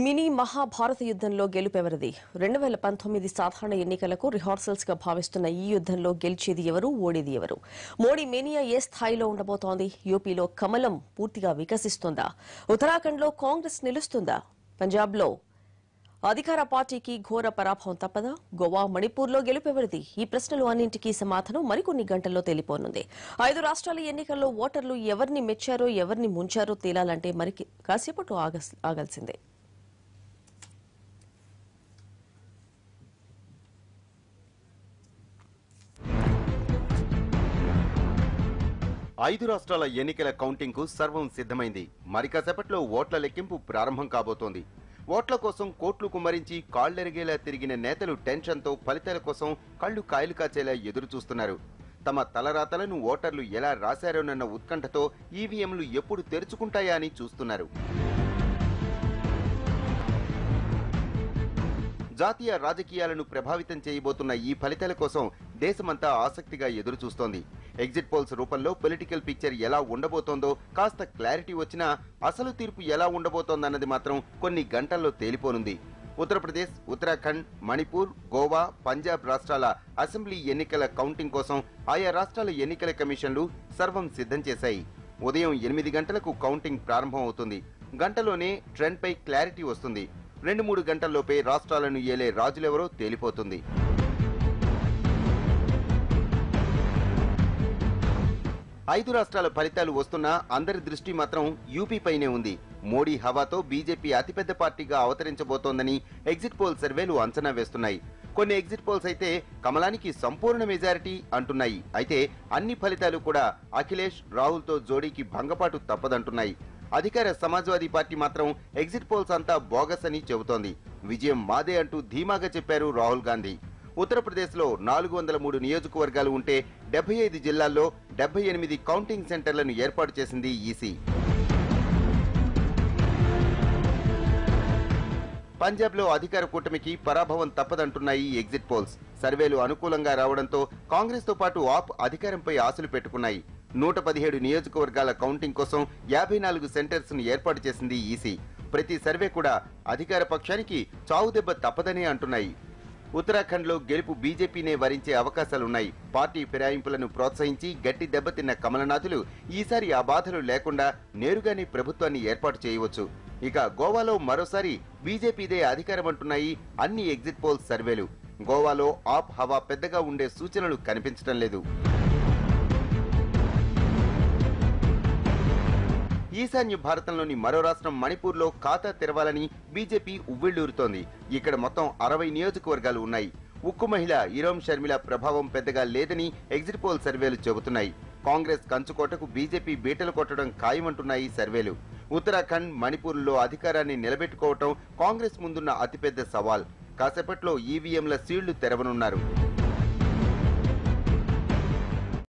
Mini Mahabharata యుద్ధంలో గెలుపెవరిది 2019 సాధారణ ఎన్నికలకు రిహార్సల్స్ గా భావిస్తున్న ఈ యుద్ధంలో గెలిచేది ఎవరు ఓడేది ఎవరు మోడీ మేనియా ఏ స్థాయిలో ఉండబోతోంది యూపీలో కమలం పూర్తిగా వికసిస్తుందా ఉత్తరాఖండ్లో కాంగ్రెస్ నిలుస్తుందా పంజాబ్లో అధికార పార్టీకి ఘోర పరాభవం తప్పదా గోవా మణిపూర్లో గెలుపెవరిది ఈ ప్రశ్నలు అన్నింటికీ సమాధానం మరికొన్ని గంటల్లో తేలిపోనుంది 5 రాష్ట్రాల ఎన్నికల్లో ఓటర్లు ఎవరిని మెచ్చారో ఎవరిని ముంచారో తేలాలంటే మరి కాసేపటి ఆగాల్సిందే 5 రాష్ట్రాల ఎన్నికల కౌంటింగ్ కు సర్వం సిద్ధమైంది. మరి కాసేపట్లో ఓట్ల లెక్కింపు ప్రారంభం కాబోతోంది. ఓట్ల కోసం కోట్లు కుమ్మరించి కాళ్లెరిగేలా తిరిగిన నేతలు టెన్షన్తో ఫలితాల కోసం కళ్లు కాయలు కాచేలా ఎదురు చూస్తున్నారు. తమ తలరాతలను ఓటర్లు ఎలా రాశారోనన్న ఉత్కంఠతో ఈవీఎంలు ఎప్పుడు తెరుచుకుంటాయా అని చూస్తున్నారు. జాతీయ రాజకీయాలను ప్రభావితం చేయబోతున్న ఈ ఫలితాల కోసం దేశమంతా ఆసక్తిగా ఎదురు చూస్తోంది. ఎగ్జిట్ పోల్స్ రూపంలో పొలిటికల్ పిక్చర్ ఎలా ఉండబోతోందో కాస్త క్లారిటీ వచ్చినా అసలు తీర్పు ఎలా ఉండబోతోందన్నది మాత్రం కొన్ని గంటల్లో తేలిపోనుంది. ఉత్తరప్రదేశ్, ఉత్తరాఖండ్, మణిపూర్, గోవా, పంజాబ్ రాష్ట్రాల అసెంబ్లీ ఎన్నికల కౌంటింగ్ కోసం ఆయా రాష్ట్రాల ఎన్నికల కమిషన్లు సర్వం సిద్ధం చేశాయి. ఉదయం 8 గంటలకు కౌంటింగ్ ప్రారంభం అవుతుంది. గంటలోనే ట్రెండ్ పై క్లారిటీ వస్తుంది. 2-3 గంటల్లోపే రాష్ట్రాలను ఏలే రాజులెవరో తేలిపోతుంది. ఐదు రాష్ట్రాల ఫలితాలు వస్తున్నా అందరి దృష్టి మాత్రం యూపీ పైనే ఉంది. మోడీ హవాతో బీజేపీ అతిపెద్ద పార్టీగా అవతరించబోతోందని ఎగ్జిట్ పోల్ సర్వేలు అంచనా వేస్తున్నాయి. కొన్ని ఎగ్జిట్ పోల్స్ అయితే కమలానికి సంపూర్ణ మెజారిటీ అంటున్నాయి. అయితే అన్ని ఫలితాలు కూడా అఖిలేష్, రాహుల్తో జోడీకి భంగపాటు తప్పదంటున్నాయి. అధికార సమాజ్వాదీ పార్టీ మాత్రం ఎగ్జిట్ పోల్స్ అంతా బోగస్ అని చెబుతోంది. విజయం మాదే అంటూ ధీమాగా చెప్పారు రాహుల్ గాంధీ. ఉత్తరప్రదేశ్లో 403 నియోజకవర్గాలు ఉంటే 75 జిల్లాల్లో 78 కౌంటింగ్ సెంటర్లను ఏర్పాటు చేసింది ఈసీ. పంజాబ్లో అధికార కూటమికి పరాభవం తప్పదంటున్నాయి ఎగ్జిట్ పోల్స్. సర్వేలు అనుకూలంగా రావడంతో కాంగ్రెస్ తో పాటు ఆప్ అధికారంపై ఆశలు పెట్టుకున్నాయి. 117 నియోజకవర్గాల కౌంటింగ్ కోసం 54 సెంటర్స్ ను ఏర్పాటు చేసింది ఈసీ. ప్రతి సర్వే కూడా అధికార పక్షానికి చావుదెబ్బ తప్పదనే అంటున్నాయి. ఉత్తరాఖండ్ లో గెలుపు బీజేపీనే వరించే అవకాశాలున్నాయి. పార్టీ ఫిరాయింపులను ప్రోత్సహించి గట్టి దెబ్బతిన్న కమలనాథులు ఈసారి ఆ బాధలు లేకుండా నేరుగానే ప్రభుత్వాన్ని ఏర్పాటు చేయవచ్చు. ఇక గోవాలో మరోసారి బీజేపీదే అధికారమంటున్నాయి అన్ని ఎగ్జిట్ పోల్స్ సర్వేలు. గోవాలో ఆప్ హవా పెద్దగా ఉండే సూచనలు కనిపించడం లేదు. ఈశాన్య భారతంలోని మరో రాష్ట్రం మణిపూర్లో ఖాతా తెరవాలని బీజేపీ ఉవ్విళ్లూరుతోంది. ఇక్కడ మొత్తం 60 నియోజకవర్గాలు ఉన్నాయి. ఉక్కు మహిళ ఇరోం షర్మిల ప్రభావం పెద్దగా లేదని ఎగ్జిట్ పోల్ సర్వేలు చెబుతున్నాయి. కాంగ్రెస్ కంచుకోటకు బీజేపీ బీటలు కొట్టడం ఖాయమంటున్నాయి సర్వేలు. ఉత్తరాఖండ్, మణిపూర్లో అధికారాన్ని నిలబెట్టుకోవటం కాంగ్రెస్ ముందున్న అతిపెద్ద సవాల్. కాసేపట్లో ఈవీఎంల సీళ్లు తెరవనున్నారు.